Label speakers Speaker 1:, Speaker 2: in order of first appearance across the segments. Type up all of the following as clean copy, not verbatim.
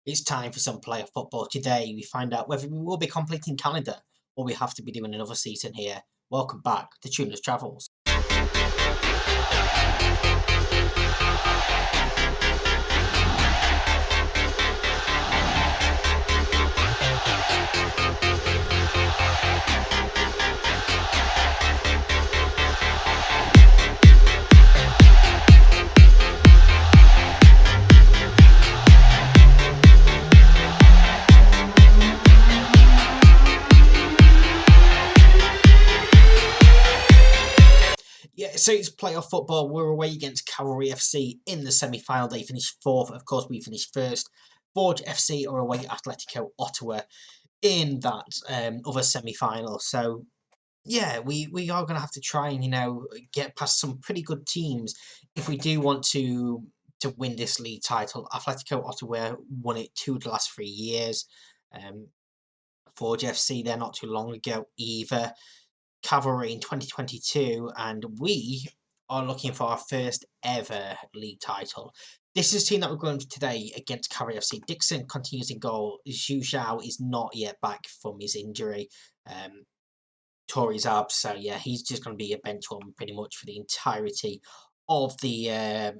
Speaker 1: It's time for some player football. Today we find out whether we will be completing calendar or we have to be doing another season here. Welcome back to Tuner's Travels. Yeah, so it's playoff football. We're away against Cavalry FC in the semi-final. They finished fourth. Of course, we finished first. Forge FC are away at Atletico Ottawa in that other semi-final. So, yeah, we are going to have to try and, get past some pretty good teams if we do want to win this league title. Atletico Ottawa won it 2 of the last 3 years. Forge FC, they're not too long ago either. Cavalry in 2022, and we are looking for our first ever league title. This is a team that we're going for today against Cavalry FC. Dixon continues in goal. Zhu Zhao is not yet back from his injury. Tore his abs, so yeah, he's just going to be a bench one pretty much for the entirety of the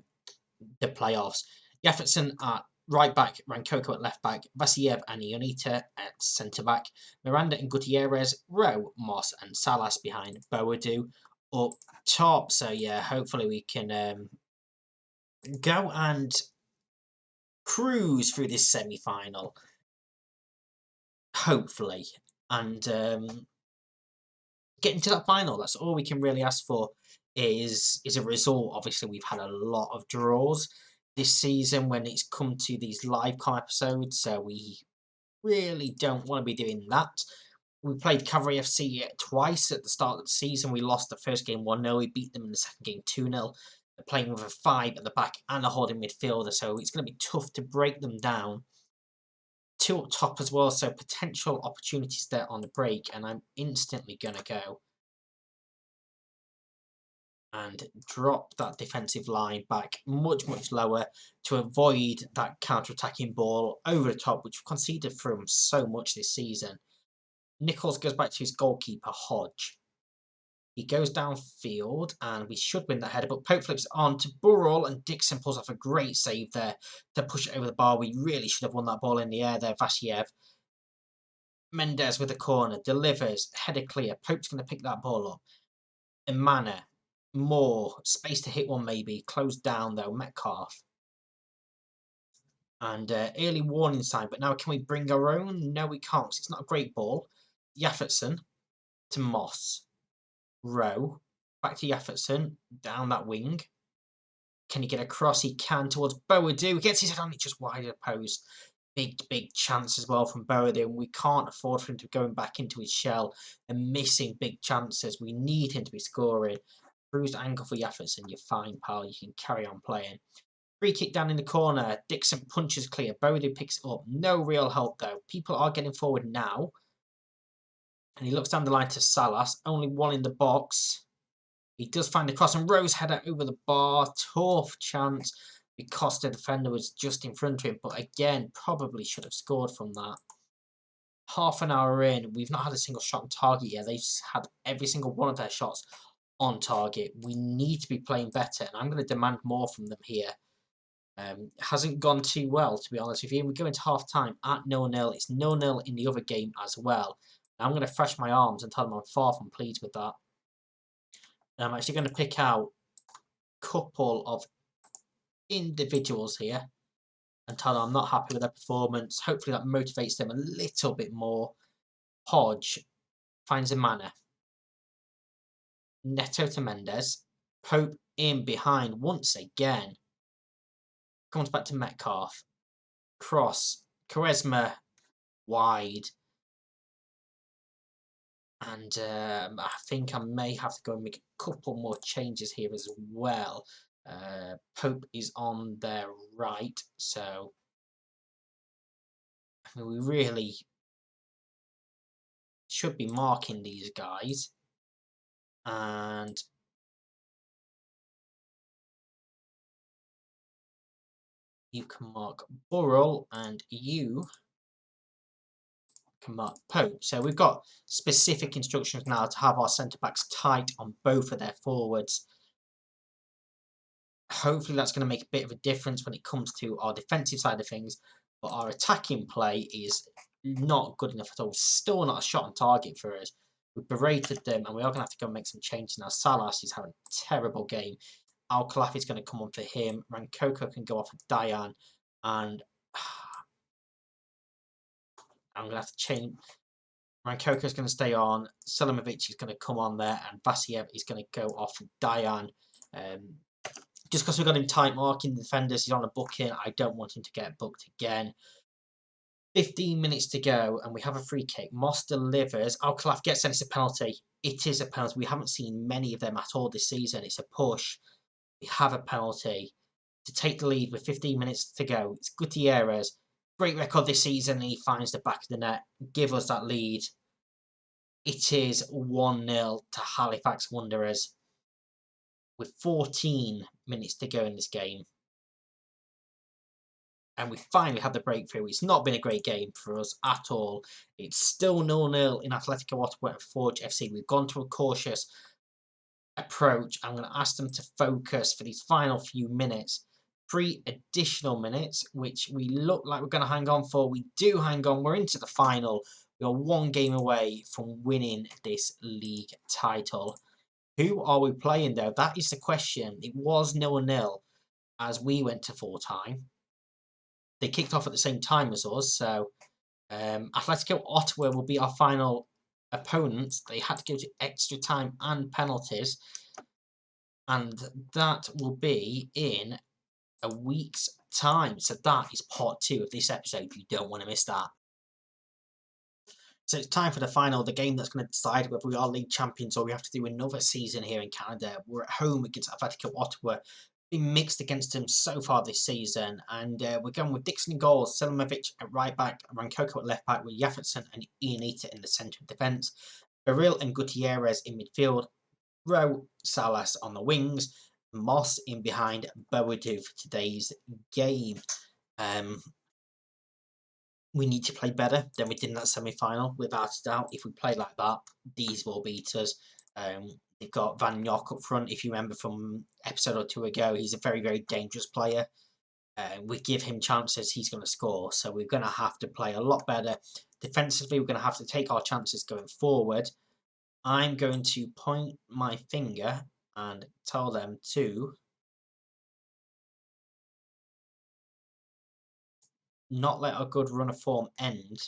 Speaker 1: playoffs. Jefferson at right back, Rankoko at left back, Vasiev and Ionita at centre back, Miranda and Gutierrez, Rowe, Moss and Salas behind, Boadu up top. So yeah, hopefully we can go and cruise through this semi-final. Hopefully. And get into that final. That's all we can really ask for is a result. Obviously, we've had a lot of draws this season when it's come to these live com episodes, so we really don't want to be doing that. We played Cavalry FC twice at the start of the season. We lost the first game 1-0. We beat them in the second game 2-0. They're playing with a 5 at the back and a holding midfielder, so it's going to be tough to break them down. 2 up top as well, so potential opportunities there on the break, and I'm instantly going to go and drop that defensive line back much lower to avoid that counter-attacking ball over the top, which we've conceded from so much this season. Nichols goes back to his goalkeeper, Hodge. He goes downfield, and we should win that header, but Pope flips on to Burrell, and Dixon pulls off a great save there to push it over the bar. We really should have won that ball in the air there, Vasiev. Mendes with a corner, delivers, header clear. Pope's going to pick that ball up. Emana. More space to hit one, maybe closed down though. Metcalf and early warning sign, but now can we bring our own? No, we can't. It's not a great ball. Jefferson to Moss. Rowe back to Jefferson down that wing. Can he get across? He can towards Boadu. He gets his head on it just wide of the post. Big chance as well from Boadu. We can't afford for him to be going back into his shell and missing big chances. We need him to be scoring. Bruised ankle for Jefferson. You're fine, pal. You can carry on playing. Free kick down in the corner. Dixon punches clear. Boadu picks it up. No real help, though. People are getting forward now. And he looks down the line to Salas. Only one in the box. He does find the cross. And Rose header over the bar. Tough chance because the defender was just in front of him. But again, probably should have scored from that. Half an hour in. We've not had a single shot on target yet. They've had every single one of their shots on target. We need to be playing better, and I'm going to demand more from them here. Hasn't gone too well, to be honest with you. We go into half time at 0-0. It's 0-0 in the other game as well. And I'm going to thrash my arms and tell them I'm far from pleased with that. And I'm actually going to pick out a couple of individuals here and tell them I'm not happy with their performance. Hopefully that motivates them a little bit more. Hodge finds a manner. Neto to Mendes. Pope in behind once again. Comes back to Metcalf. Cross. Quaresma wide. And I think I may have to go and make a couple more changes here as well. Pope is on their right. So I mean, we really should be marking these guys. And You can mark Burrell, and you can mark Pope. So we've got specific instructions now to have our centre-backs tight on both of their forwards. Hopefully that's going to make a bit of a difference when it comes to our defensive side of things, but our attacking play is not good enough at all. Still not a shot on target for us. We've berated them, and we are going to have to go and make some changes now. Salas is having a terrible game. Al-Khalafi is going to come on for him. Rankoko can go off for Dayan, and I'm going to have to change. Rankoko is going to stay on. Selimovic is going to come on there, and Vasiev is going to go off for Dayan. Just because we've got him tight marking the defenders, he's on a booking. I don't want him to get booked again. 15 minutes to go, and we have a free kick. Moss delivers. Al-Khalafi gets sent. It's a penalty. It is a penalty. We haven't seen many of them at all this season. It's a push. We have a penalty to take the lead with 15 minutes to go. It's Gutierrez. Great record this season, and he finds the back of the net. Give us that lead. It is 1-0 to Halifax Wanderers with 14 minutes to go in this game. And we finally had the breakthrough. It's not been a great game for us at all. It's still 0-0 in Atletico Ottawa and Forge FC. We've gone to a cautious approach. I'm going to ask them to focus for these final few minutes. 3 additional minutes, which we look like we're going to hang on for. We do hang on. We're into the final. We are 1 game away from winning this league title. Who are we playing, though? That is the question. It was 0-0 as we went to full time. They kicked off at the same time as us, so Atletico Ottawa will be our final opponents. They had to go to extra time and penalties, and that will be in a week's time. So that is part 2 of this episode. You don't want to miss that. So it's time for the final, the game that's going to decide whether we are league champions or we have to do another season here in Canada. We're at home against Atletico Ottawa. Been mixed against him so far this season, and we're going with Dixon in goals, Selimovic at right back, Rankoko at left back, with Jefferson and Ianita in the centre of defence, Beryl and Gutierrez in midfield, Rowe, Salas on the wings, Moss in behind, Boadu for today's game. We need to play better than we did in that semi-final, without a doubt. If we play like that, these will beat us. They've got Van York up front. If you remember from episode or 2 ago, he's a very, very dangerous player. We give him chances, he's going to score. So we're going to have to play a lot better. Defensively, we're going to have to take our chances going forward. I'm going to point my finger and tell them to not let a good run of form end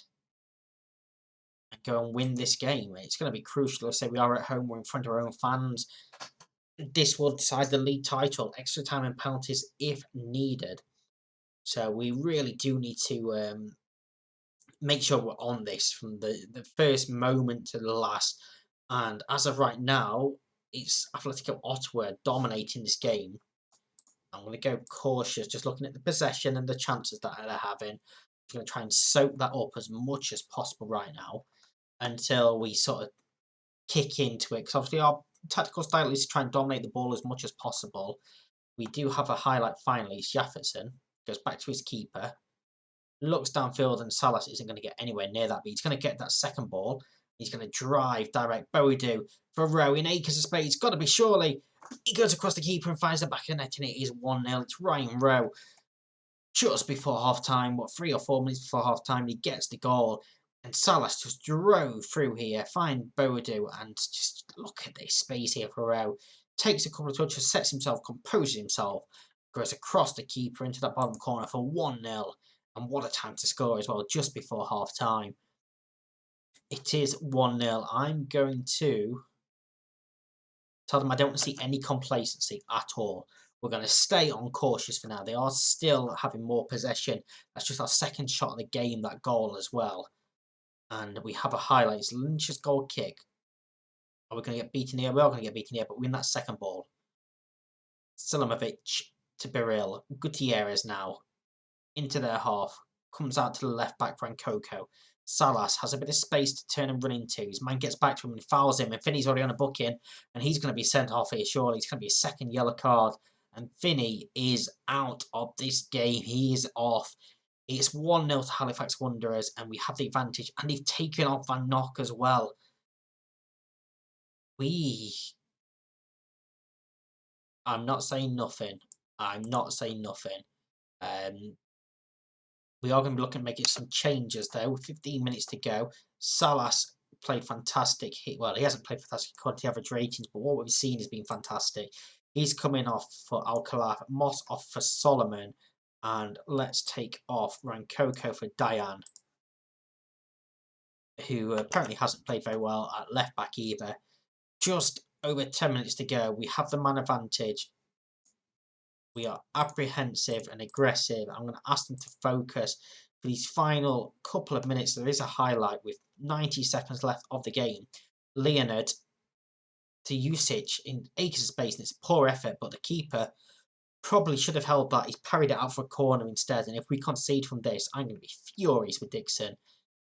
Speaker 1: and go and win this game. It's going to be crucial. Let's say we are at home, we're in front of our own fans. This will decide the league title, extra time and penalties if needed. So we really do need to make sure we're on this from the first moment to the last. And as of right now, it's Atletico Ottawa dominating this game. I'm going to go cautious, just looking at the possession and the chances that they're having. I'm going to try and soak that up as much as possible right now until we sort of kick into it. Because obviously our tactical style is to try and dominate the ball as much as possible. We do have a highlight finally. It's Jefferson. Goes back to his keeper. Looks downfield and Salas isn't going to get anywhere near that. But he's going to get that second ball. He's going to drive direct. Boadu for Rowe in acres of space. It's got to be surely. He goes across the keeper and finds the back of the net, and it is 1-0. It's Ryan Rowe. Just before half-time, 3 or 4 minutes before half-time, he gets the goal. And Salas just drove through here, find Boadu, and just look at this space here for Rowe. Takes a couple of touches, sets himself, composes himself, goes across the keeper into that bottom corner for 1-0. And what a time to score as well, just before half-time. It is 1-0. I'm going to tell them I don't see any complacency at all. We're going to stay on cautious for now. They are still having more possession. That's just our second shot of the game, that goal as well. And we have a highlight. It's Lynch's goal kick. Are we going to get beaten here? We are going to get beaten here, but we win that second ball. Selimovic to Beryl. Gutierrez now into their half. Comes out to the left back, Rankoko. Salas has a bit of space to turn and run into. His man gets back to him and fouls him. And Finney's already on a booking. And he's going to be sent off here, surely. It's going to be a second yellow card. And Vinny is out of this game. He is off. It's 1-0 to Halifax Wanderers, and we have the advantage. And they've taken off Van Nock as well. I'm not saying nothing. I'm not saying nothing. We are going to be looking at making some changes, though. 15 minutes to go. Salas played fantastic. Well, he hasn't played fantastic according to the average ratings, but what we've seen has been fantastic. He's coming off for Alcalá, Moss off for Solomon, and let's take off Rankoko for Diane, who apparently hasn't played very well at left back either. Just over 10 minutes to go. We have the man advantage. We are apprehensive and aggressive. I'm going to ask them to focus for these final couple of minutes. There is a highlight with 90 seconds left of the game. Leonard to Usage in acres of space, and it's a poor effort, but the keeper probably should have held that. He's parried it out for a corner instead, and if we concede from this, I'm going to be furious with Dixon.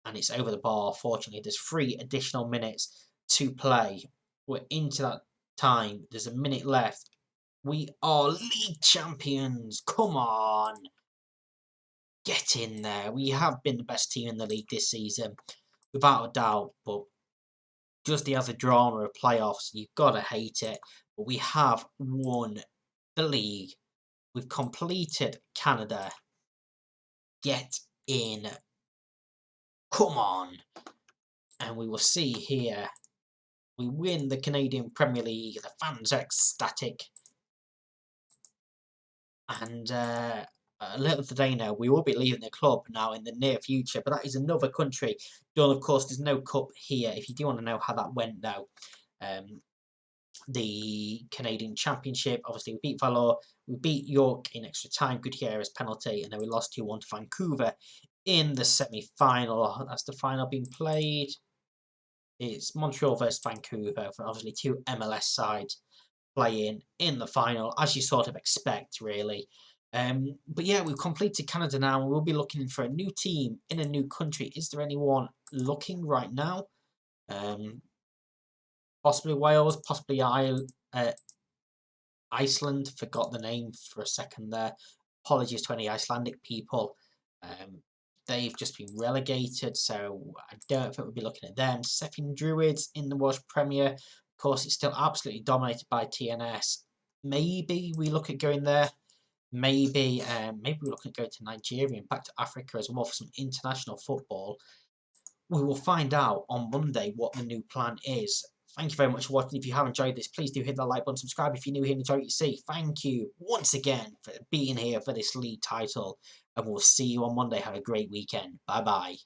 Speaker 1: And it's over the bar, fortunately. There's 3 additional minutes to play. We're into that time. There's a minute left. We are league champions. Come on. Get in there. We have been the best team in the league this season, without a doubt. But just the other drama of playoffs, you've got to hate it. But we have won the league. We've completed Canada. Get in. Come on. And we will see here. We win the Canadian Premier League. The fans are ecstatic. And a little today now, we will be leaving the club now in the near future, but that is another country. Done, of course, there's no cup here. If you do want to know how that went, though, the Canadian Championship, obviously we beat Valour, we beat York in extra time, Gutierrez penalty, and then we lost 2-1 to Vancouver in the semi-final. That's the final being played. It's Montreal versus Vancouver, for obviously 2 MLS sides playing in the final, as you sort of expect, really. But yeah, we've completed Canada now, and we'll be looking for a new team in a new country. Is there anyone looking right now? Possibly Wales, possibly Iceland. Forgot the name for a second there. Apologies to any Icelandic people. They've just been relegated, so I don't think we'll be looking at them. Sheffield Druids in the Welsh Premier. Of course, it's still absolutely dominated by TNS. Maybe we look at going there. Maybe we look at going to Nigeria and back to Africa as well for some international football. We will find out on Monday what the new plan is. Thank you very much for watching. If you have enjoyed this, please do hit that like button, subscribe if you're new here and enjoy what you see. Thank you once again for being here for this league title, and we'll see you on Monday. Have a great weekend. Bye-bye.